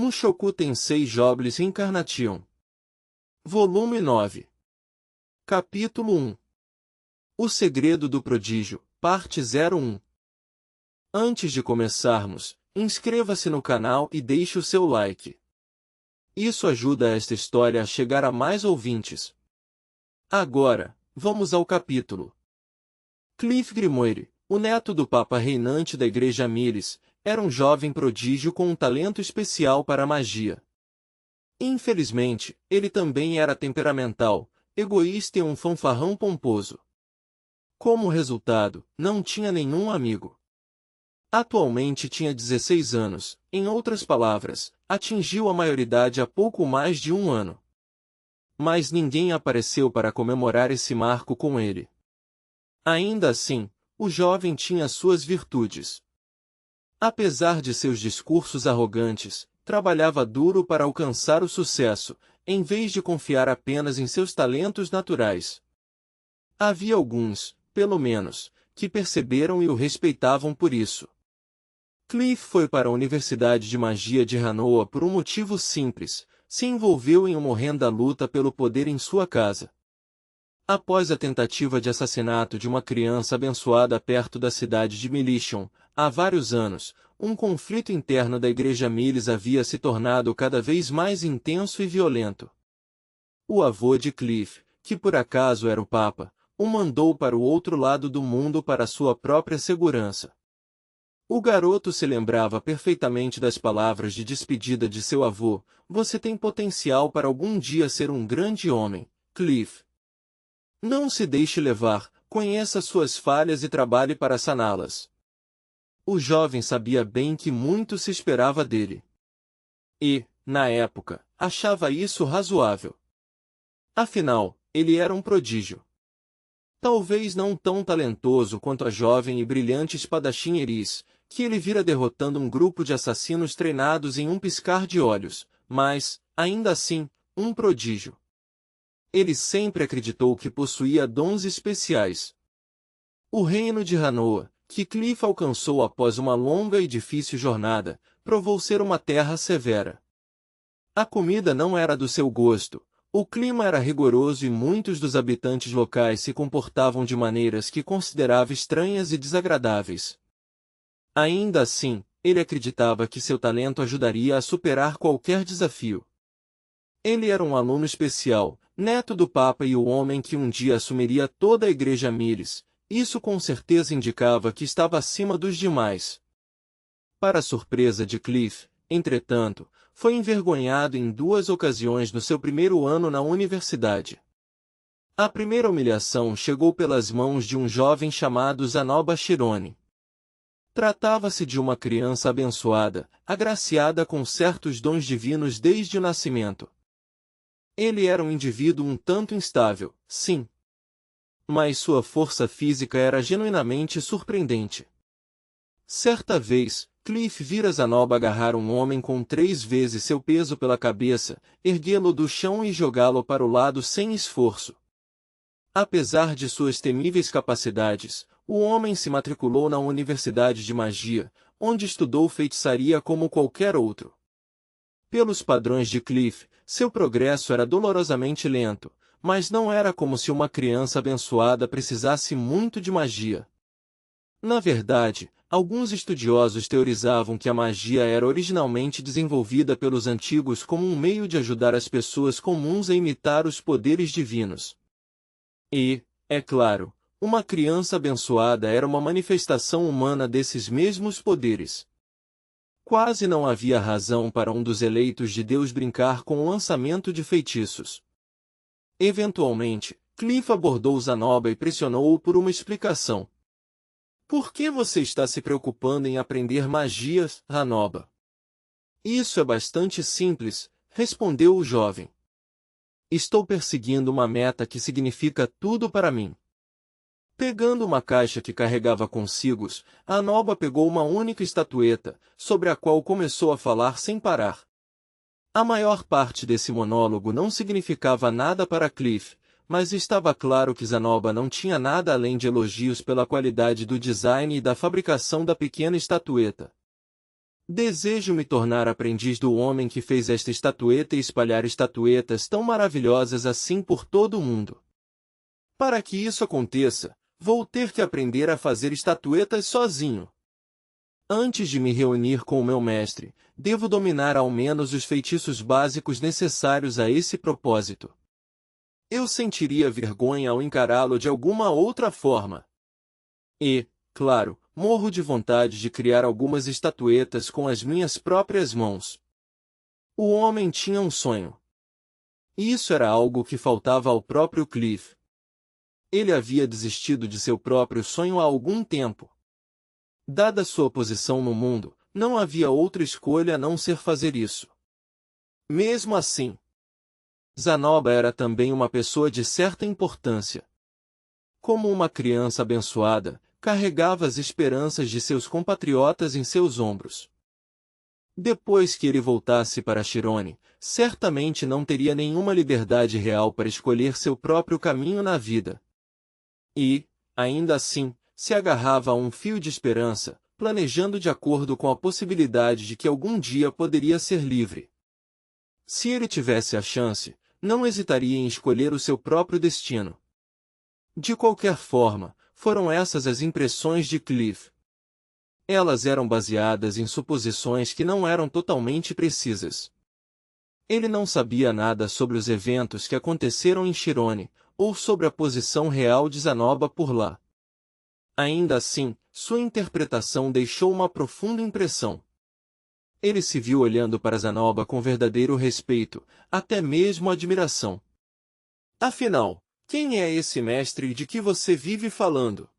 Mushoku Tensei Jobless Reincarnation. Volume 9. Capítulo 1. O Segredo do Prodígio, Parte 01. Antes de começarmos, inscreva-se no canal e deixe o seu like. Isso ajuda esta história a chegar a mais ouvintes. Agora, vamos ao capítulo. Cliff Grimoire, o neto do Papa reinante da Igreja Miles, era um jovem prodígio com um talento especial para a magia. Infelizmente, ele também era temperamental, egoísta e um fanfarrão pomposo. Como resultado, não tinha nenhum amigo. Atualmente tinha 16 anos, em outras palavras, atingiu a maioridade há pouco mais de um ano. Mas ninguém apareceu para comemorar esse marco com ele. Ainda assim, o jovem tinha suas virtudes. Apesar de seus discursos arrogantes, trabalhava duro para alcançar o sucesso, em vez de confiar apenas em seus talentos naturais. Havia alguns, pelo menos, que perceberam e o respeitavam por isso. Cliff foi para a Universidade de Magia de Hanoa por um motivo simples: se envolveu em uma horrenda luta pelo poder em sua casa. Após a tentativa de assassinato de uma criança abençoada perto da cidade de Milishon, há vários anos, um conflito interno da Igreja Miles havia se tornado cada vez mais intenso e violento. O avô de Cliff, que por acaso era o Papa, o mandou para o outro lado do mundo para sua própria segurança. O garoto se lembrava perfeitamente das palavras de despedida de seu avô: "Você tem potencial para algum dia ser um grande homem, Cliff. Não se deixe levar, conheça suas falhas e trabalhe para saná-las." O jovem sabia bem que muito se esperava dele. E, na época, achava isso razoável. Afinal, ele era um prodígio. Talvez não tão talentoso quanto a jovem e brilhante espadachim Eris, que ele vira derrotando um grupo de assassinos treinados em um piscar de olhos, mas, ainda assim, um prodígio. Ele sempre acreditou que possuía dons especiais. O reino de Hanoa, que Cliff alcançou após uma longa e difícil jornada, provou ser uma terra severa. A comida não era do seu gosto, o clima era rigoroso e muitos dos habitantes locais se comportavam de maneiras que considerava estranhas e desagradáveis. Ainda assim, ele acreditava que seu talento ajudaria a superar qualquer desafio. Ele era um aluno especial, neto do Papa e o homem que um dia assumiria toda a Igreja Miles. Isso com certeza indicava que estava acima dos demais. Para a surpresa de Cliff, entretanto, foi envergonhado em 2 ocasiões no seu primeiro ano na universidade. A primeira humilhação chegou pelas mãos de um jovem chamado Zanoba Shirone. Tratava-se de uma criança abençoada, agraciada com certos dons divinos desde o nascimento. Ele era um indivíduo um tanto instável, sim. Mas sua força física era genuinamente surpreendente. Certa vez, Cliff vira Zanoba agarrar um homem com 3 vezes seu peso pela cabeça, erguê-lo do chão e jogá-lo para o lado sem esforço. Apesar de suas temíveis capacidades, o homem se matriculou na Universidade de Magia, onde estudou feitiçaria como qualquer outro. Pelos padrões de Cliff, seu progresso era dolorosamente lento, mas não era como se uma criança abençoada precisasse muito de magia. Na verdade, alguns estudiosos teorizavam que a magia era originalmente desenvolvida pelos antigos como um meio de ajudar as pessoas comuns a imitar os poderes divinos. E, é claro, uma criança abençoada era uma manifestação humana desses mesmos poderes. Quase não havia razão para um dos eleitos de Deus brincar com o lançamento de feitiços. Eventualmente, Cliff abordou Zanoba e pressionou-o por uma explicação. "Por que você está se preocupando em aprender magias, Zanoba?" "Isso é bastante simples", respondeu o jovem. "Estou perseguindo uma meta que significa tudo para mim." Pegando uma caixa que carregava consigo, Zanoba pegou uma única estatueta, sobre a qual começou a falar sem parar. A maior parte desse monólogo não significava nada para Cliff, mas estava claro que Zanoba não tinha nada além de elogios pela qualidade do design e da fabricação da pequena estatueta. Desejo me tornar aprendiz do homem que fez esta estatueta e espalhar estatuetas tão maravilhosas assim por todo o mundo. Para que isso aconteça, vou ter que aprender a fazer estatuetas sozinho. Antes de me reunir com o meu mestre, devo dominar ao menos os feitiços básicos necessários a esse propósito. Eu sentiria vergonha ao encará-lo de alguma outra forma. E, claro, morro de vontade de criar algumas estatuetas com as minhas próprias mãos. O homem tinha um sonho. E isso era algo que faltava ao próprio Cliff. Ele havia desistido de seu próprio sonho há algum tempo. Dada sua posição no mundo, não havia outra escolha a não ser fazer isso. Mesmo assim, Zanoba era também uma pessoa de certa importância. Como uma criança abençoada, carregava as esperanças de seus compatriotas em seus ombros. Depois que ele voltasse para Chirone, certamente não teria nenhuma liberdade real para escolher seu próprio caminho na vida. E, ainda assim, se agarrava a um fio de esperança, planejando de acordo com a possibilidade de que algum dia poderia ser livre. Se ele tivesse a chance, não hesitaria em escolher o seu próprio destino. De qualquer forma, foram essas as impressões de Cliff. Elas eram baseadas em suposições que não eram totalmente precisas. Ele não sabia nada sobre os eventos que aconteceram em Chirone, ou sobre a posição real de Zanoba por lá. Ainda assim, sua interpretação deixou uma profunda impressão. Ele se viu olhando para Zanoba com verdadeiro respeito, até mesmo admiração. Afinal, quem é esse mestre de que você vive falando?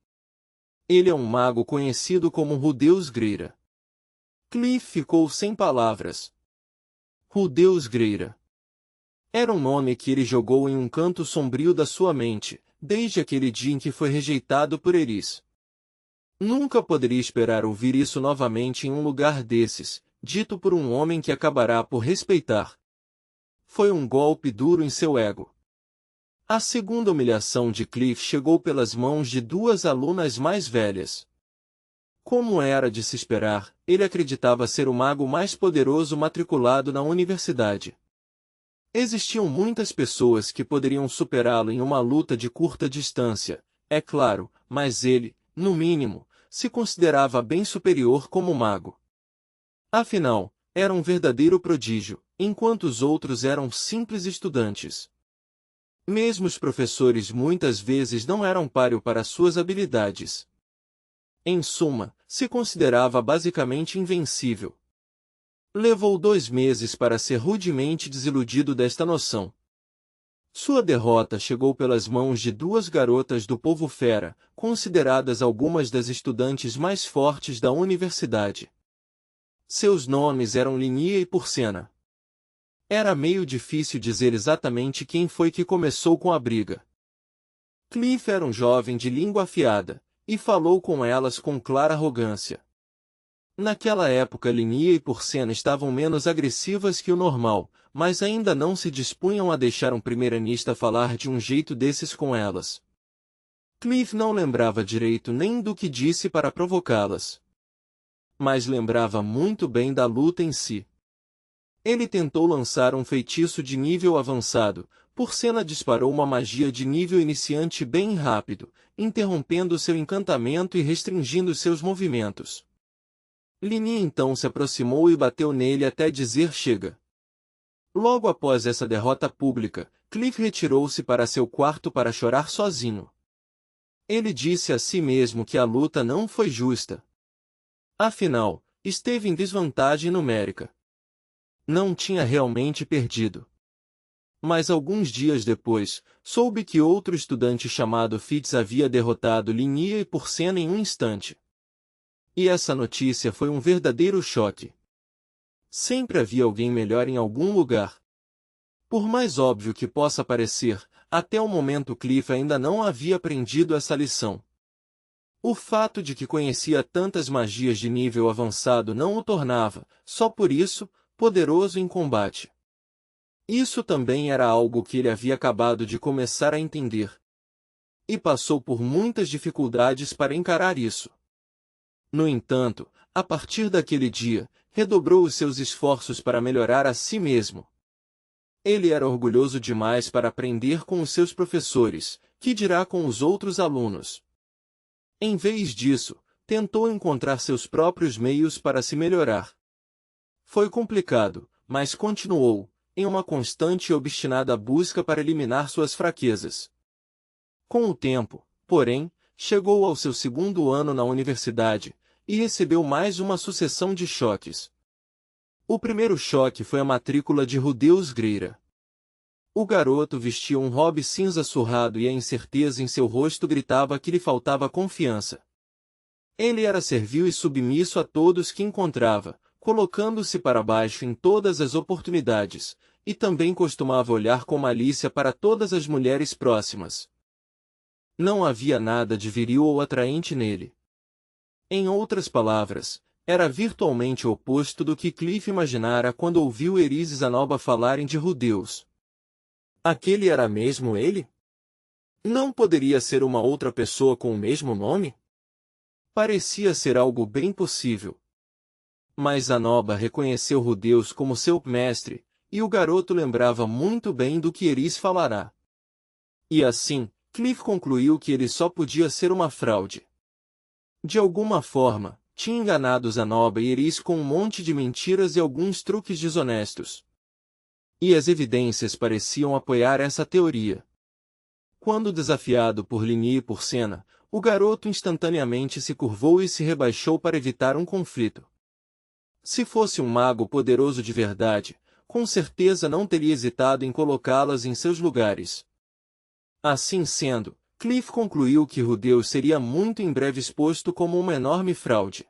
Ele é um mago conhecido como Rudeus Greira. Cliff ficou sem palavras. Rudeus Greira. Era um nome que ele jogou em um canto sombrio da sua mente, desde aquele dia em que foi rejeitado por Eris. Nunca poderia esperar ouvir isso novamente em um lugar desses, dito por um homem que acabará por respeitar. Foi um golpe duro em seu ego. A segunda humilhação de Cliff chegou pelas mãos de duas alunas mais velhas. Como era de se esperar, ele acreditava ser o mago mais poderoso matriculado na universidade. Existiam muitas pessoas que poderiam superá-lo em uma luta de curta distância, é claro, mas ele, no mínimo, se considerava bem superior como mago. Afinal, era um verdadeiro prodígio, enquanto os outros eram simples estudantes. Mesmo os professores muitas vezes não eram páreo para suas habilidades. Em suma, se considerava basicamente invencível. Levou 2 meses para ser rudemente desiludido desta noção. Sua derrota chegou pelas mãos de duas garotas do povo fera, consideradas algumas das estudantes mais fortes da universidade. Seus nomes eram Linia e Porcena. Era meio difícil dizer exatamente quem foi que começou com a briga. Cliff era um jovem de língua afiada, e falou com elas com clara arrogância. Naquela época Linia e Porcena estavam menos agressivas que o normal, mas ainda não se dispunham a deixar um primeiranista falar de um jeito desses com elas. Cliff não lembrava direito nem do que disse para provocá-las. Mas lembrava muito bem da luta em si. Ele tentou lançar um feitiço de nível avançado, Porcena disparou uma magia de nível iniciante bem rápido, interrompendo seu encantamento e restringindo seus movimentos. Linia então se aproximou e bateu nele até dizer chega. Logo após essa derrota pública, Cliff retirou-se para seu quarto para chorar sozinho. Ele disse a si mesmo que a luta não foi justa. Afinal, esteve em desvantagem numérica. Não tinha realmente perdido. Mas alguns dias depois, soube que outro estudante chamado Fitz havia derrotado Linia e Porcena em um instante. E essa notícia foi um verdadeiro choque. Sempre havia alguém melhor em algum lugar. Por mais óbvio que possa parecer, até o momento Cliff ainda não havia aprendido essa lição. O fato de que conhecia tantas magias de nível avançado não o tornava, só por isso, poderoso em combate. Isso também era algo que ele havia acabado de começar a entender. E passou por muitas dificuldades para encarar isso. No entanto, a partir daquele dia, redobrou os seus esforços para melhorar a si mesmo. Ele era orgulhoso demais para aprender com os seus professores, que dirá com os outros alunos. Em vez disso, tentou encontrar seus próprios meios para se melhorar. Foi complicado, mas continuou, em uma constante e obstinada busca para eliminar suas fraquezas. Com o tempo, porém, chegou ao seu segundo ano na universidade, e recebeu mais uma sucessão de choques. O primeiro choque foi a matrícula de Rudeus Greira. O garoto vestia um robe cinza surrado e a incerteza em seu rosto gritava que lhe faltava confiança. Ele era servil e submisso a todos que encontrava, colocando-se para baixo em todas as oportunidades, e também costumava olhar com malícia para todas as mulheres próximas. Não havia nada de viril ou atraente nele. Em outras palavras, era virtualmente o oposto do que Cliff imaginara quando ouviu Eris e Zanoba falarem de Rudeus. Aquele era mesmo ele? Não poderia ser uma outra pessoa com o mesmo nome? Parecia ser algo bem possível. Mas Zanoba reconheceu Rudeus como seu mestre, e o garoto lembrava muito bem do que Eris falará. E assim, Cliff concluiu que ele só podia ser uma fraude. De alguma forma, tinha enganado Zanoba e Eris com um monte de mentiras e alguns truques desonestos. E as evidências pareciam apoiar essa teoria. Quando desafiado por Linnie e por Senna, o garoto instantaneamente se curvou e se rebaixou para evitar um conflito. Se fosse um mago poderoso de verdade, com certeza não teria hesitado em colocá-las em seus lugares. Assim sendo, Cliff concluiu que Rudeus seria muito em breve exposto como uma enorme fraude.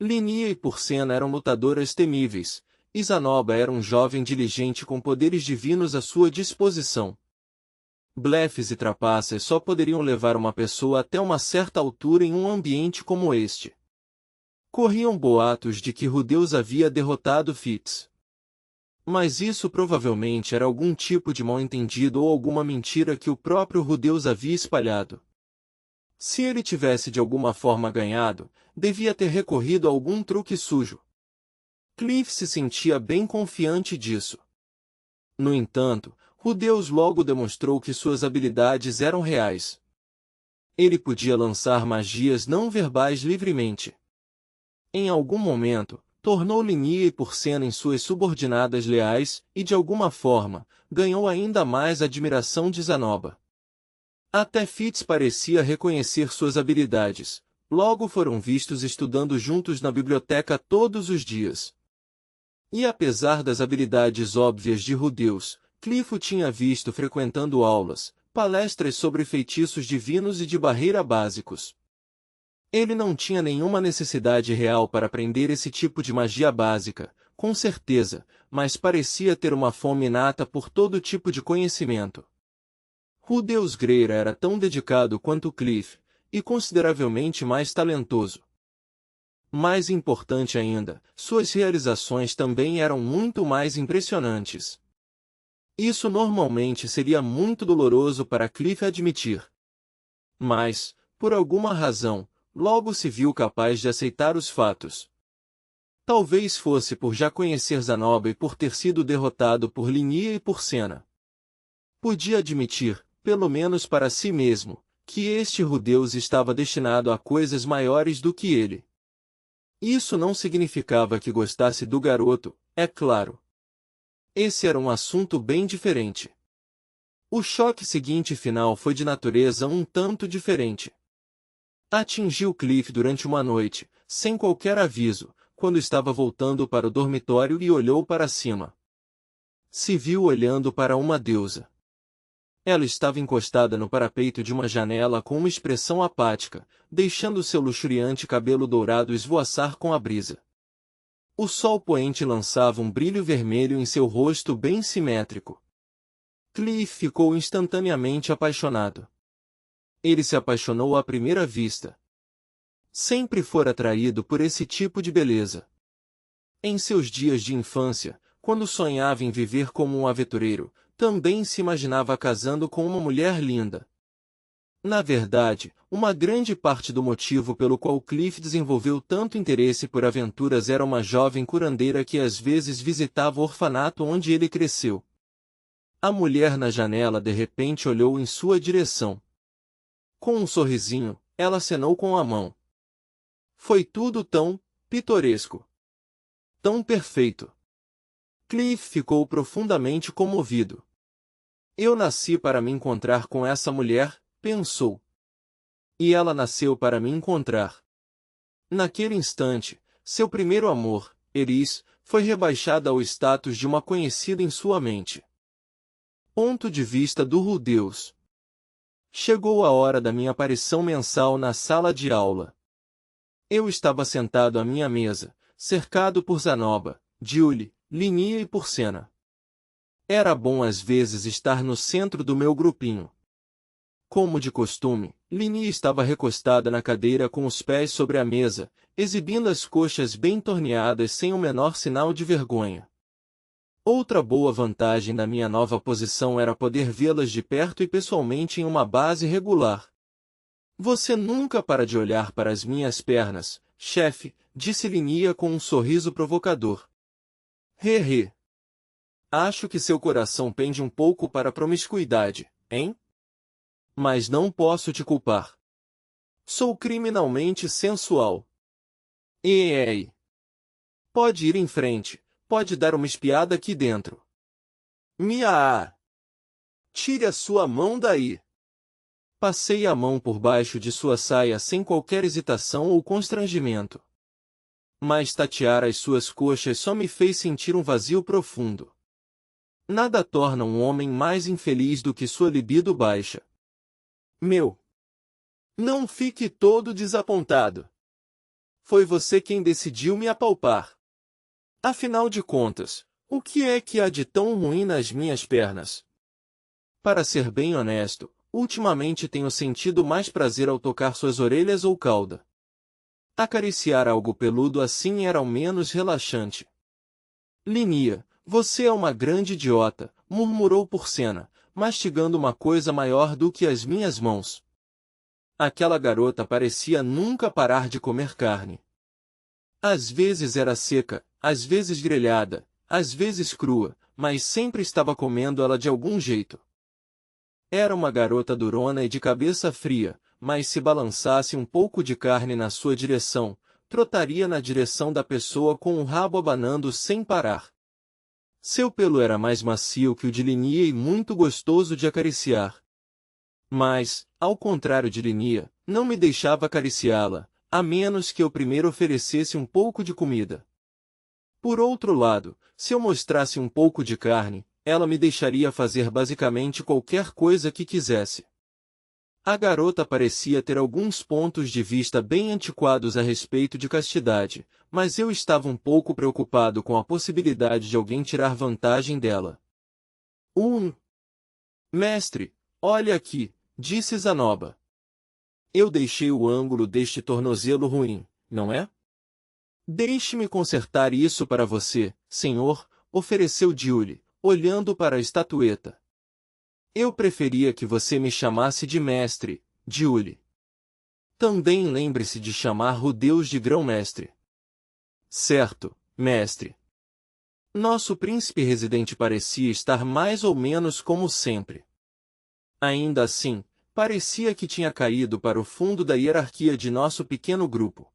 Linnie e Porcena eram lutadoras temíveis, e Zanoba era um jovem diligente com poderes divinos à sua disposição. Blefes e trapaças só poderiam levar uma pessoa até uma certa altura em um ambiente como este. Corriam boatos de que Rudeus havia derrotado Fitz. Mas isso provavelmente era algum tipo de mal-entendido ou alguma mentira que o próprio Rudeus havia espalhado. Se ele tivesse de alguma forma ganhado, devia ter recorrido a algum truque sujo. Cliff se sentia bem confiante disso. No entanto, Rudeus logo demonstrou que suas habilidades eram reais. Ele podia lançar magias não verbais livremente. Em algum momento, tornou Linnie e Porcena em suas subordinadas leais e, de alguma forma, ganhou ainda mais a admiração de Zanoba. Até Fitz parecia reconhecer suas habilidades. Logo foram vistos estudando juntos na biblioteca todos os dias. E apesar das habilidades óbvias de Rudeus, Cliff o tinha visto frequentando aulas, palestras sobre feitiços divinos e de barreira básicos. Ele não tinha nenhuma necessidade real para aprender esse tipo de magia básica, com certeza, mas parecia ter uma fome inata por todo tipo de conhecimento. Rudeus Greira era tão dedicado quanto Cliff, e consideravelmente mais talentoso. Mais importante ainda, suas realizações também eram muito mais impressionantes. Isso normalmente seria muito doloroso para Cliff admitir. Mas, por alguma razão, logo se viu capaz de aceitar os fatos. Talvez fosse por já conhecer Zanoba e por ter sido derrotado por Linnie e Porcena. Podia admitir, pelo menos para si mesmo, que este Rudeus estava destinado a coisas maiores do que ele. Isso não significava que gostasse do garoto, é claro. Esse era um assunto bem diferente. O choque seguinte final foi de natureza um tanto diferente. Atingiu Cliff durante uma noite, sem qualquer aviso, quando estava voltando para o dormitório e olhou para cima. Se viu olhando para uma deusa. Ela estava encostada no parapeito de uma janela com uma expressão apática, deixando seu luxuriante cabelo dourado esvoaçar com a brisa. O sol poente lançava um brilho vermelho em seu rosto bem simétrico. Cliff ficou instantaneamente apaixonado. Ele se apaixonou à primeira vista. Sempre fora atraído por esse tipo de beleza. Em seus dias de infância, quando sonhava em viver como um aventureiro, também se imaginava casando com uma mulher linda. Na verdade, uma grande parte do motivo pelo qual Cliff desenvolveu tanto interesse por aventuras era uma jovem curandeira que às vezes visitava o orfanato onde ele cresceu. A mulher na janela de repente olhou em sua direção. Com um sorrisinho, ela acenou com a mão. Foi tudo tão pitoresco. Tão perfeito. Cliff ficou profundamente comovido. Eu nasci para me encontrar com essa mulher, pensou. E ela nasceu para me encontrar. Naquele instante, seu primeiro amor, Eris, foi rebaixada ao status de uma conhecida em sua mente. Ponto de vista do Rudeus. Chegou a hora da minha aparição mensal na sala de aula. Eu estava sentado à minha mesa, cercado por Zanoba, Julie, Linia e Porcena. Era bom às vezes estar no centro do meu grupinho. Como de costume, Linia estava recostada na cadeira com os pés sobre a mesa, exibindo as coxas bem torneadas sem o menor sinal de vergonha. Outra boa vantagem da minha nova posição era poder vê-las de perto e pessoalmente em uma base regular. Você nunca para de olhar para as minhas pernas, chefe, disse Linia com um sorriso provocador. He. Acho que seu coração pende um pouco para a promiscuidade, hein? Mas não posso te culpar. Sou criminalmente sensual. Ei. Pode ir em frente, pode dar uma espiada aqui dentro. Mia! Tire a sua mão daí. Passei a mão por baixo de sua saia sem qualquer hesitação ou constrangimento. Mas tatear as suas coxas só me fez sentir um vazio profundo. Nada torna um homem mais infeliz do que sua libido baixa. Não fique todo desapontado. Foi você quem decidiu me apalpar. Afinal de contas, o que é que há de tão ruim nas minhas pernas? Para ser bem honesto, ultimamente tenho sentido mais prazer ao tocar suas orelhas ou cauda. Acariciar algo peludo assim era ao menos relaxante. Linia, você é uma grande idiota, murmurou Porcena, mastigando uma coisa maior do que as minhas mãos. Aquela garota parecia nunca parar de comer carne. Às vezes era seca, às vezes grelhada, às vezes crua, mas sempre estava comendo ela de algum jeito. Era uma garota durona e de cabeça fria, mas se balançasse um pouco de carne na sua direção, trotaria na direção da pessoa com o rabo abanando sem parar. Seu pelo era mais macio que o de Linia e muito gostoso de acariciar. Mas, ao contrário de Linia, não me deixava acariciá-la, a menos que eu primeiro oferecesse um pouco de comida. Por outro lado, se eu mostrasse um pouco de carne, ela me deixaria fazer basicamente qualquer coisa que quisesse. A garota parecia ter alguns pontos de vista bem antiquados a respeito de castidade, mas eu estava um pouco preocupado com a possibilidade de alguém tirar vantagem dela. Mestre, olha aqui, disse Zanoba. Eu deixei o ângulo deste tornozelo ruim, não é? Deixe-me consertar isso para você, senhor, ofereceu Julie, olhando para a estatueta. Eu preferia que você me chamasse de mestre, Julie. Também lembre-se de chamar Rudeus de grão-mestre. Certo, mestre. Nosso príncipe residente parecia estar mais ou menos como sempre. Ainda assim, parecia que tinha caído para o fundo da hierarquia de nosso pequeno grupo.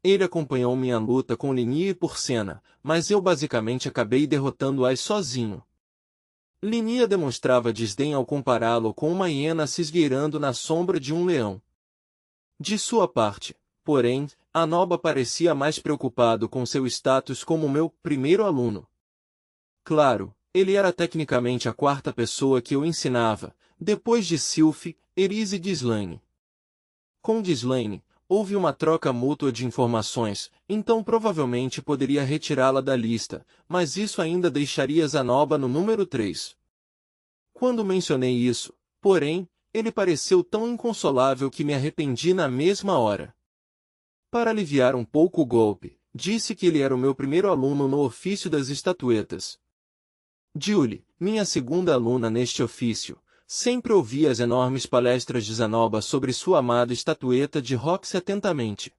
Ele acompanhou minha luta com Linia e Porcena, mas eu basicamente acabei derrotando-as sozinho. Linia demonstrava desdém ao compará-lo com uma hiena se esgueirando na sombra de um leão. De sua parte, porém, Zanoba parecia mais preocupado com seu status como meu primeiro aluno. Claro, ele era tecnicamente a quarta pessoa que eu ensinava, depois de Sylph, Eris e Ghislaine. Com Ghislaine, houve uma troca mútua de informações, então provavelmente poderia retirá-la da lista, mas isso ainda deixaria Zanoba no número 3. Quando mencionei isso, porém, ele pareceu tão inconsolável que me arrependi na mesma hora. Para aliviar um pouco o golpe, disse que ele era o meu primeiro aluno no ofício das estatuetas. Julie, minha segunda aluna neste ofício, sempre ouvia as enormes palestras de Zanoba sobre sua amada estatueta de Roxy atentamente.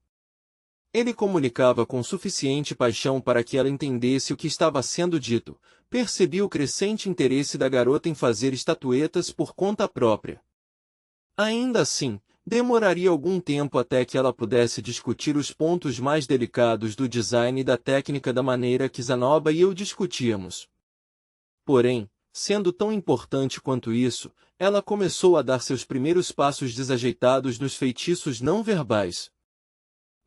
Ele comunicava com suficiente paixão para que ela entendesse o que estava sendo dito, percebia o crescente interesse da garota em fazer estatuetas por conta própria. Ainda assim, demoraria algum tempo até que ela pudesse discutir os pontos mais delicados do design e da técnica da maneira que Zanoba e eu discutíamos. Porém, sendo tão importante quanto isso, ela começou a dar seus primeiros passos desajeitados nos feitiços não verbais.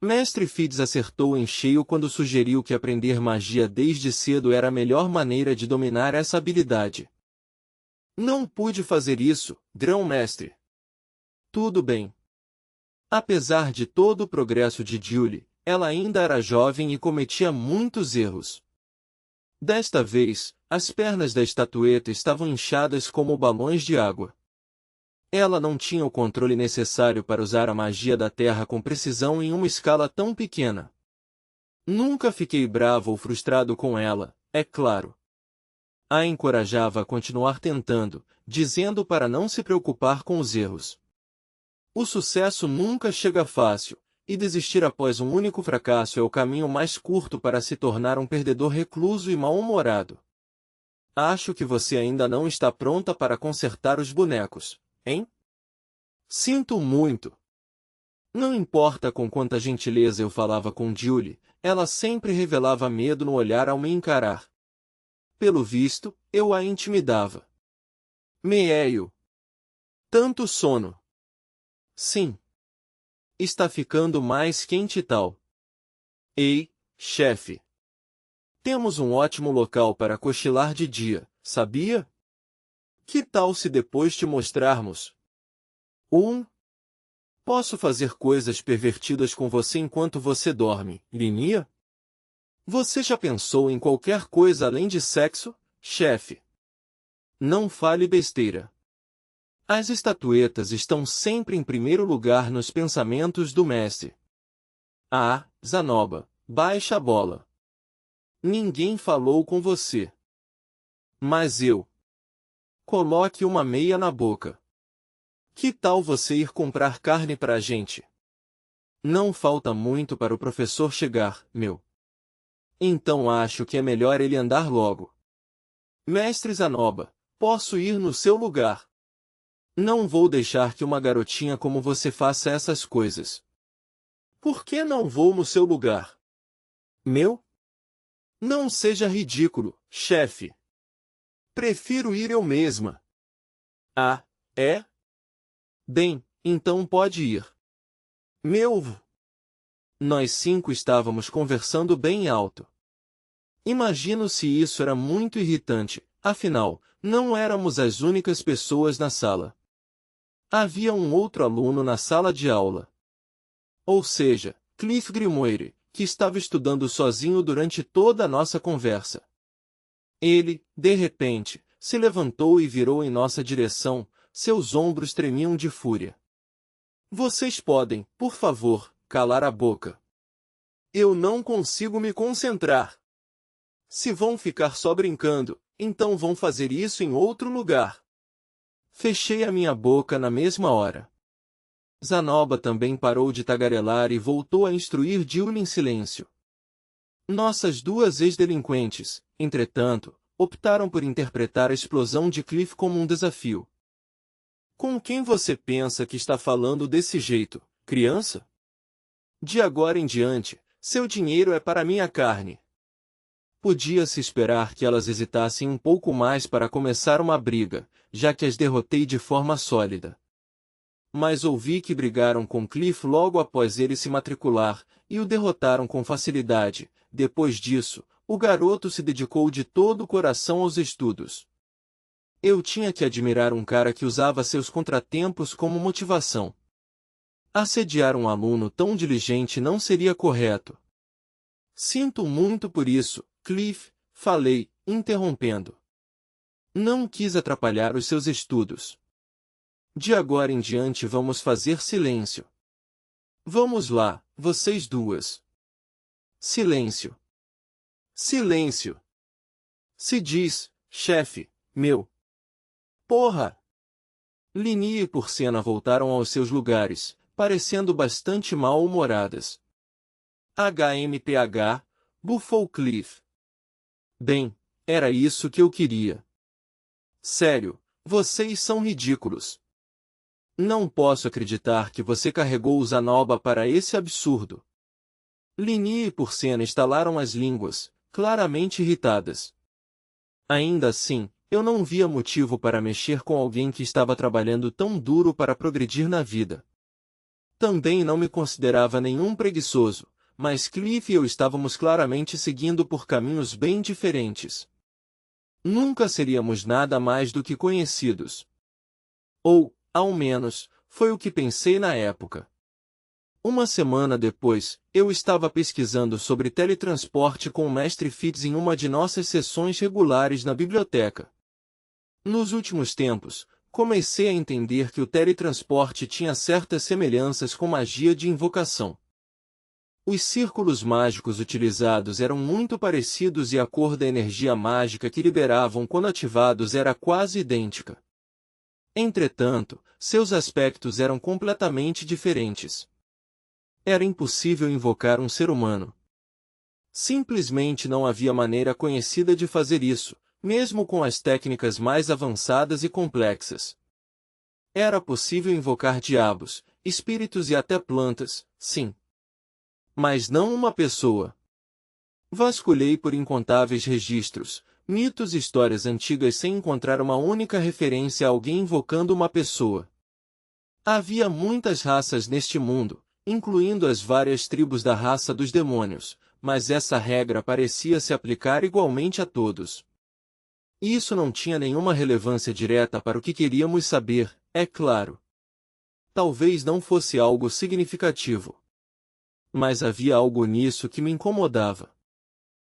Mestre Fides acertou em cheio quando sugeriu que aprender magia desde cedo era a melhor maneira de dominar essa habilidade. Não pude fazer isso, grão-mestre. Tudo bem. Apesar de todo o progresso de Julie, ela ainda era jovem e cometia muitos erros. Desta vez, as pernas da estatueta estavam inchadas como balões de água. Ela não tinha o controle necessário para usar a magia da terra com precisão em uma escala tão pequena. Nunca fiquei bravo ou frustrado com ela, é claro. A encorajava a continuar tentando, dizendo para não se preocupar com os erros. O sucesso nunca chega fácil, e desistir após um único fracasso é o caminho mais curto para se tornar um perdedor recluso e mal-humorado. Acho que você ainda não está pronta para consertar os bonecos, hein? Sinto muito. Não importa com quanta gentileza eu falava com Julie, ela sempre revelava medo no olhar ao me encarar. Pelo visto, eu a intimidava. Meio. Tanto sono. Sim. Está ficando mais quente e tal. Ei, chefe. Temos um ótimo local para cochilar de dia, sabia? Que tal se depois te mostrarmos? Posso fazer coisas pervertidas com você enquanto você dorme, Linia? Você já pensou em qualquer coisa além de sexo, chefe? Não fale besteira. As estatuetas estão sempre em primeiro lugar nos pensamentos do mestre. Ah, Zanoba, baixa a bola. Ninguém falou com você. Mas eu. Coloque uma meia na boca. Que tal você ir comprar carne para a gente? Não falta muito para o professor chegar, meu. Então acho que é melhor ele andar logo. Mestre Zanoba, posso ir no seu lugar. Não vou deixar que uma garotinha como você faça essas coisas. Por que não vou no seu lugar? Meu? Não seja ridículo, chefe. Prefiro ir eu mesma. Ah, é? Bem, então pode ir. Meu. Nós 5 estávamos conversando bem alto. Imagino se isso era muito irritante, afinal, não éramos as únicas pessoas na sala. Havia um outro aluno na sala de aula. Ou seja, Cliff Grimoire, que estava estudando sozinho durante toda a nossa conversa. Ele, de repente, se levantou e virou em nossa direção, seus ombros tremiam de fúria. Vocês podem, por favor, calar a boca. Eu não consigo me concentrar. Se vão ficar só brincando, então vão fazer isso em outro lugar. Fechei a minha boca na mesma hora. Zanoba também parou de tagarelar e voltou a instruir Julie em silêncio. Nossas duas ex-delinquentes, entretanto, optaram por interpretar a explosão de Cliff como um desafio. Com quem você pensa que está falando desse jeito, criança? De agora em diante, seu dinheiro é para minha carne. Podia-se esperar que elas hesitassem um pouco mais para começar uma briga, já que as derrotei de forma sólida. Mas ouvi que brigaram com Cliff logo após ele se matricular, e o derrotaram com facilidade. Depois disso, o garoto se dedicou de todo o coração aos estudos. Eu tinha que admirar um cara que usava seus contratempos como motivação. Assediar um aluno tão diligente não seria correto. Sinto muito por isso, Cliff, falei, interrompendo. Não quis atrapalhar os seus estudos. De agora em diante vamos fazer silêncio. Vamos lá, vocês duas. Silêncio. Silêncio. Se diz, chefe, meu. Porra! Linnie e Porcena voltaram aos seus lugares, parecendo bastante mal-humoradas. HMPH, bufou Cliff. Bem, era isso que eu queria. Sério, vocês são ridículos. Não posso acreditar que você carregou o Zanoba para esse absurdo. Linnie e Porcena estalaram as línguas, claramente irritadas. Ainda assim, eu não via motivo para mexer com alguém que estava trabalhando tão duro para progredir na vida. Também não me considerava nenhum preguiçoso, mas Cliff e eu estávamos claramente seguindo por caminhos bem diferentes. Nunca seríamos nada mais do que conhecidos. Ou, ao menos, foi o que pensei na época. Uma semana depois, eu estava pesquisando sobre teletransporte com o Mestre Fitz em uma de nossas sessões regulares na biblioteca. Nos últimos tempos, comecei a entender que o teletransporte tinha certas semelhanças com magia de invocação. Os círculos mágicos utilizados eram muito parecidos e a cor da energia mágica que liberavam quando ativados era quase idêntica. Entretanto, seus aspectos eram completamente diferentes. Era impossível invocar um ser humano. Simplesmente não havia maneira conhecida de fazer isso, mesmo com as técnicas mais avançadas e complexas. Era possível invocar diabos, espíritos e até plantas, sim. Mas não uma pessoa. Vasculhei por incontáveis registros, mitos e histórias antigas sem encontrar uma única referência a alguém invocando uma pessoa. Havia muitas raças neste mundo, incluindo as várias tribos da raça dos demônios, mas essa regra parecia se aplicar igualmente a todos. Isso não tinha nenhuma relevância direta para o que queríamos saber, é claro. Talvez não fosse algo significativo. Mas havia algo nisso que me incomodava.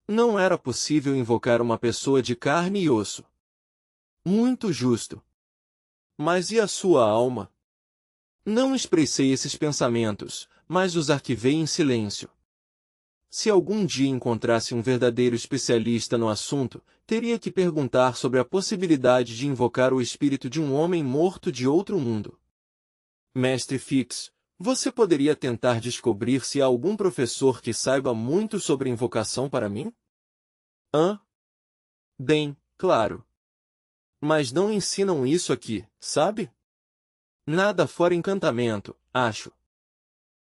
Não era possível invocar uma pessoa de carne e osso. Muito justo. Mas e a sua alma? Não expressei esses pensamentos, mas os arquivei em silêncio. Se algum dia encontrasse um verdadeiro especialista no assunto, teria que perguntar sobre a possibilidade de invocar o espírito de um homem morto de outro mundo. Mestre Fix, você poderia tentar descobrir se há algum professor que saiba muito sobre invocação para mim? Hã? Bem, claro. Mas não ensinam isso aqui, sabe? Nada fora encantamento, acho.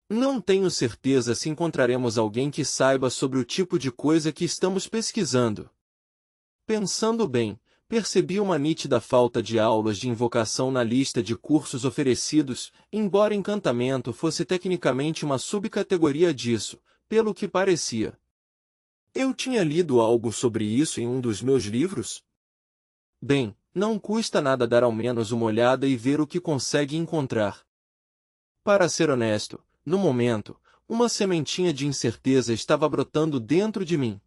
Não tenho certeza se encontraremos alguém que saiba sobre o tipo de coisa que estamos pesquisando. Pensando bem, percebi uma nítida falta de aulas de invocação na lista de cursos oferecidos, embora encantamento fosse tecnicamente uma subcategoria disso, pelo que parecia. Eu tinha lido algo sobre isso em um dos meus livros? Bem, não custa nada dar ao menos uma olhada e ver o que consegue encontrar. Para ser honesto, no momento, uma sementinha de incerteza estava brotando dentro de mim.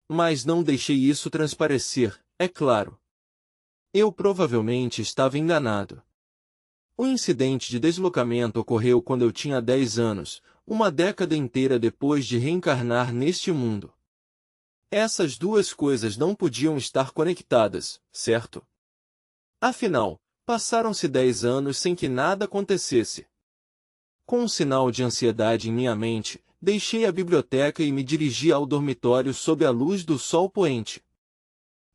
Mas não deixei isso transparecer, é claro. Eu provavelmente estava enganado. O incidente de deslocamento ocorreu quando eu tinha 10 anos, uma década inteira depois de reencarnar neste mundo. Essas duas coisas não podiam estar conectadas, certo? Afinal, passaram-se 10 anos sem que nada acontecesse. Com um sinal de ansiedade em minha mente, deixei a biblioteca e me dirigi ao dormitório sob a luz do sol poente.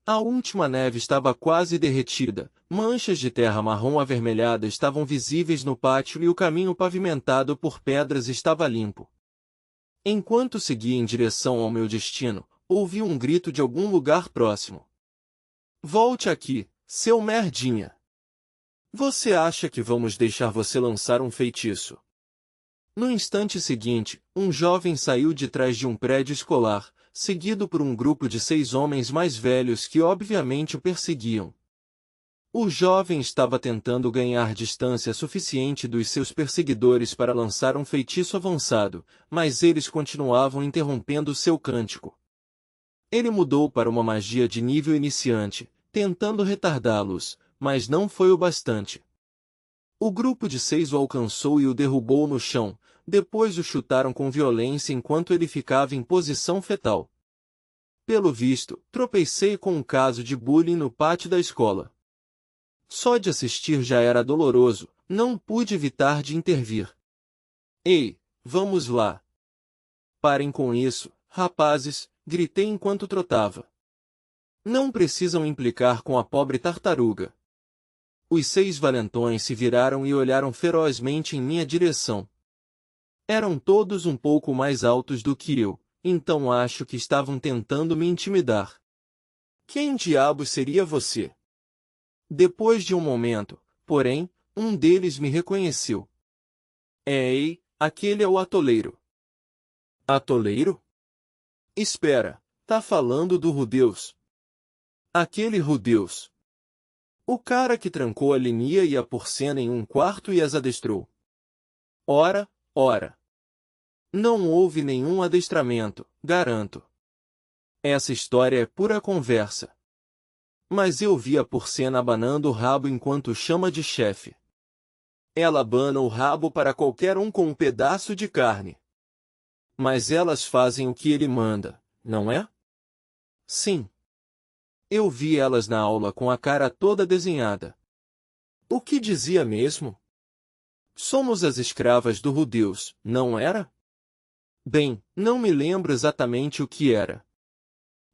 A última neve estava quase derretida, manchas de terra marrom avermelhada estavam visíveis no pátio e o caminho pavimentado por pedras estava limpo. Enquanto seguia em direção ao meu destino, ouvi um grito de algum lugar próximo. Volte aqui, seu merdinha! Você acha que vamos deixar você lançar um feitiço? No instante seguinte, um jovem saiu de trás de um prédio escolar, seguido por um grupo de 6 homens mais velhos que obviamente o perseguiam. O jovem estava tentando ganhar distância suficiente dos seus perseguidores para lançar um feitiço avançado, mas eles continuavam interrompendo seu cântico. Ele mudou para uma magia de nível iniciante, tentando retardá-los, mas não foi o bastante. O grupo de 6 o alcançou e o derrubou no chão, depois o chutaram com violência enquanto ele ficava em posição fetal. Pelo visto, tropecei com um caso de bullying no pátio da escola. Só de assistir já era doloroso, não pude evitar de intervir. Ei, vamos lá. Parem com isso, rapazes, gritei enquanto trotava. Não precisam implicar com a pobre tartaruga. Os 6 valentões se viraram e olharam ferozmente em minha direção. Eram todos um pouco mais altos do que eu, então acho que estavam tentando me intimidar. Quem diabos seria você? Depois de um momento, porém, um deles me reconheceu. Ei, aquele é o atoleiro. Atoleiro? Espera, tá falando do Rudeus. Aquele Rudeus. O cara que trancou a Linia e a Porcena em um quarto e as adestrou. Ora, ora. Não houve nenhum adestramento, garanto. Essa história é pura conversa. Mas eu vi a Porcena abanando o rabo enquanto chama de chefe. Ela abana o rabo para qualquer um com um pedaço de carne. Mas elas fazem o que ele manda, não é? Sim. Eu vi elas na aula com a cara toda desenhada. O que dizia mesmo? Somos as escravas do Rudeus, não era? Bem, não me lembro exatamente o que era.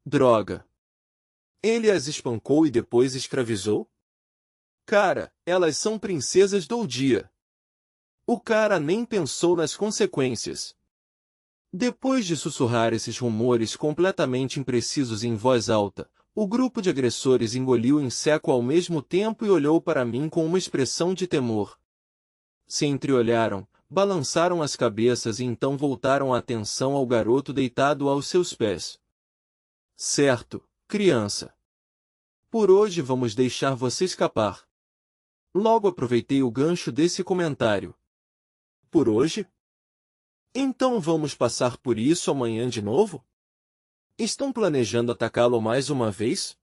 Droga. Ele as espancou e depois escravizou? Cara, elas são princesas do dia. O cara nem pensou nas consequências. Depois de sussurrar esses rumores completamente imprecisos em voz alta, o grupo de agressores engoliu em seco ao mesmo tempo e olhou para mim com uma expressão de temor. Se entreolharam, balançaram as cabeças e então voltaram a atenção ao garoto deitado aos seus pés. Certo, criança. Por hoje vamos deixar você escapar. Logo aproveitei o gancho desse comentário. Por hoje? Então vamos passar por isso amanhã de novo? Estão planejando atacá-lo mais uma vez?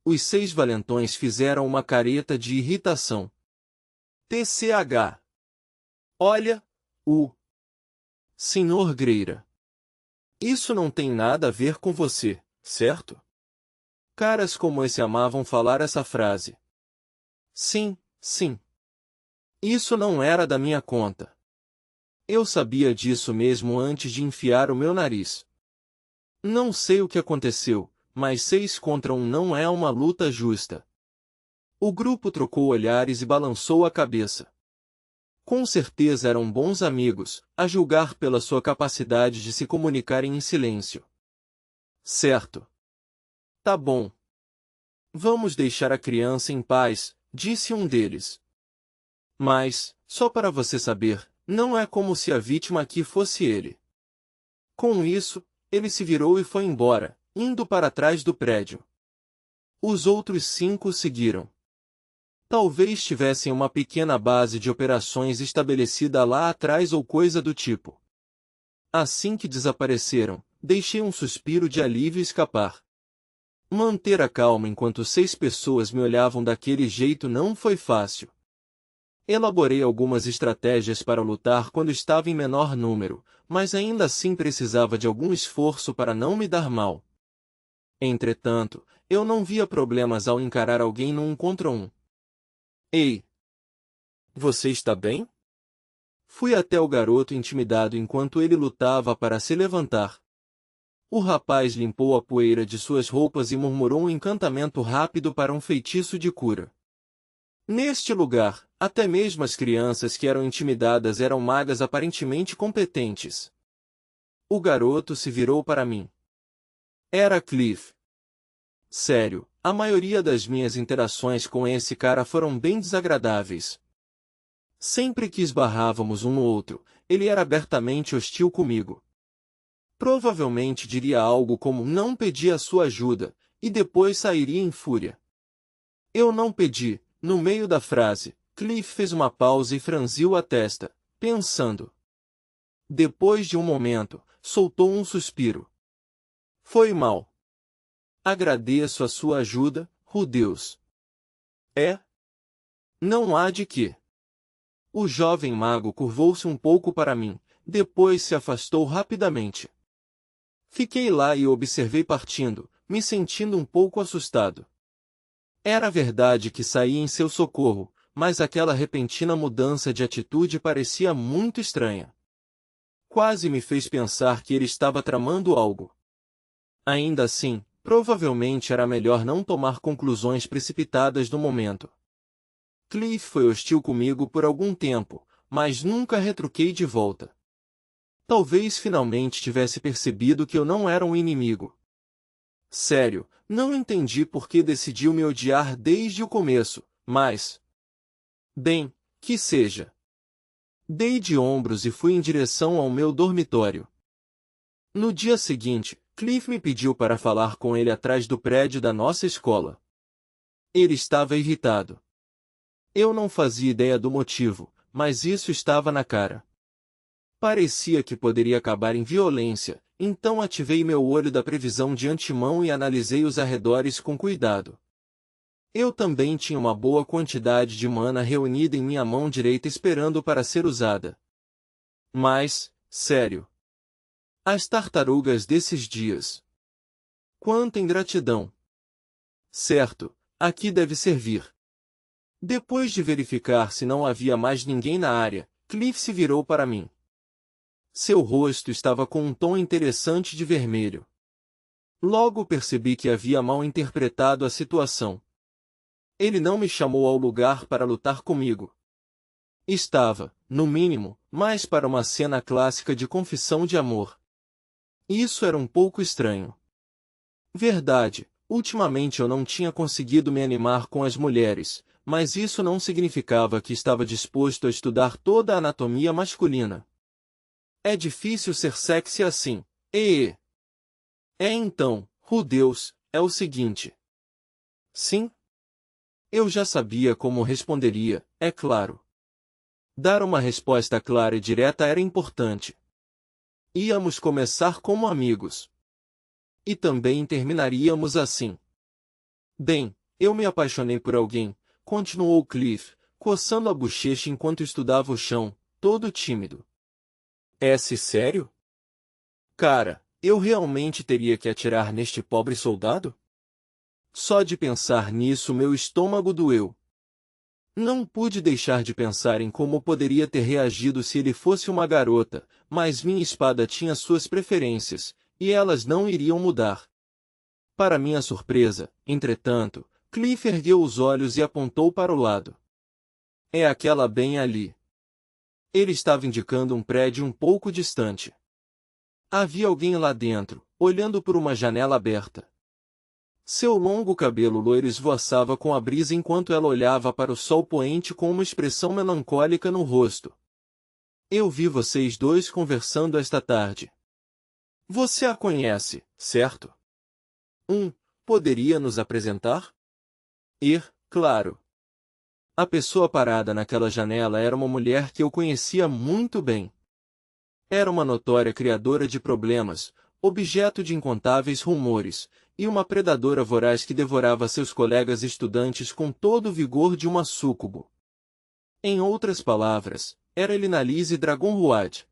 Os 6 valentões fizeram uma careta de irritação. TCH. Olha, o Senhor Greira. Isso não tem nada a ver com você, certo? Caras como esse amavam falar essa frase. Sim, sim. Isso não era da minha conta. Eu sabia disso mesmo antes de enfiar o meu nariz. Não sei o que aconteceu, mas 6 contra 1 não é uma luta justa. O grupo trocou olhares e balançou a cabeça. Com certeza eram bons amigos, a julgar pela sua capacidade de se comunicarem em silêncio. Certo. Tá bom. Vamos deixar a criança em paz, disse um deles. Mas, só para você saber, não é como se a vítima aqui fosse ele. Com isso, ele se virou e foi embora, indo para trás do prédio. Os outros 5 o seguiram. Talvez tivessem uma pequena base de operações estabelecida lá atrás ou coisa do tipo. Assim que desapareceram, deixei um suspiro de alívio escapar. Manter a calma enquanto 6 pessoas me olhavam daquele jeito não foi fácil. Elaborei algumas estratégias para lutar quando estava em menor número, mas ainda assim precisava de algum esforço para não me dar mal. Entretanto, eu não via problemas ao encarar alguém no 1 contra 1. Ei! Você está bem? Fui até o garoto intimidado enquanto ele lutava para se levantar. O rapaz limpou a poeira de suas roupas e murmurou um encantamento rápido para um feitiço de cura. Neste lugar, até mesmo as crianças que eram intimidadas eram magas aparentemente competentes. O garoto se virou para mim. Era Cliff. Sério, a maioria das minhas interações com esse cara foram bem desagradáveis. Sempre que esbarrávamos um no outro, ele era abertamente hostil comigo. Provavelmente diria algo como "não pedi a sua ajuda", e depois sairia em fúria. Eu não pedi. No meio da frase, Cliff fez uma pausa e franziu a testa, pensando. Depois de um momento, soltou um suspiro. Foi mal. Agradeço a sua ajuda, Rudeus. É? Não há de quê. O jovem mago curvou-se um pouco para mim, depois se afastou rapidamente. Fiquei lá e o observei partindo, me sentindo um pouco assustado. Era verdade que saí em seu socorro, mas aquela repentina mudança de atitude parecia muito estranha. Quase me fez pensar que ele estava tramando algo. Ainda assim, provavelmente era melhor não tomar conclusões precipitadas no momento. Cliff foi hostil comigo por algum tempo, mas nunca retruquei de volta. Talvez finalmente tivesse percebido que eu não era um inimigo. Sério, não entendi por que decidiu me odiar desde o começo, mas... Bem, que seja. Dei de ombros e fui em direção ao meu dormitório. No dia seguinte, Cliff me pediu para falar com ele atrás do prédio da nossa escola. Ele estava irritado. Eu não fazia ideia do motivo, mas isso estava na cara. Parecia que poderia acabar em violência, então ativei meu olho da previsão de antemão e analisei os arredores com cuidado. Eu também tinha uma boa quantidade de mana reunida em minha mão direita esperando para ser usada. Mas, sério. As tartarugas desses dias. Quanta ingratidão. Certo, aqui deve servir. Depois de verificar se não havia mais ninguém na área, Cliff se virou para mim. Seu rosto estava com um tom interessante de vermelho. Logo percebi que havia mal interpretado a situação. Ele não me chamou ao lugar para lutar comigo. Estava, no mínimo, mais para uma cena clássica de confissão de amor. Isso era um pouco estranho. Verdade, ultimamente eu não tinha conseguido me animar com as mulheres, mas isso não significava que estava disposto a estudar toda a anatomia masculina. É difícil ser sexy assim. Então, Deus, é o seguinte. Sim? Eu já sabia como responderia, é claro. Dar uma resposta clara e direta era importante. Íamos começar como amigos. E também terminaríamos assim. Bem, eu me apaixonei por alguém, continuou Cliff, coçando a bochecha enquanto estudava o chão, todo tímido. É-se sério? Cara, eu realmente teria que atirar neste pobre soldado? Só de pensar nisso meu estômago doeu. Não pude deixar de pensar em como poderia ter reagido se ele fosse uma garota, mas minha espada tinha suas preferências, e elas não iriam mudar. Para minha surpresa, entretanto, Cliff ergueu os olhos e apontou para o lado. É aquela bem ali. Ele estava indicando um prédio um pouco distante. Havia alguém lá dentro, olhando por uma janela aberta. Seu longo cabelo loiro esvoaçava com a brisa enquanto ela olhava para o sol poente com uma expressão melancólica no rosto. Eu vi vocês dois conversando esta tarde. Você a conhece, certo? Poderia nos apresentar? Claro. A pessoa parada naquela janela era uma mulher que eu conhecia muito bem. Era uma notória criadora de problemas, objeto de incontáveis rumores, e uma predadora voraz que devorava seus colegas estudantes com todo o vigor de uma súcubo. Em outras palavras, era Elinalise Dragonroad.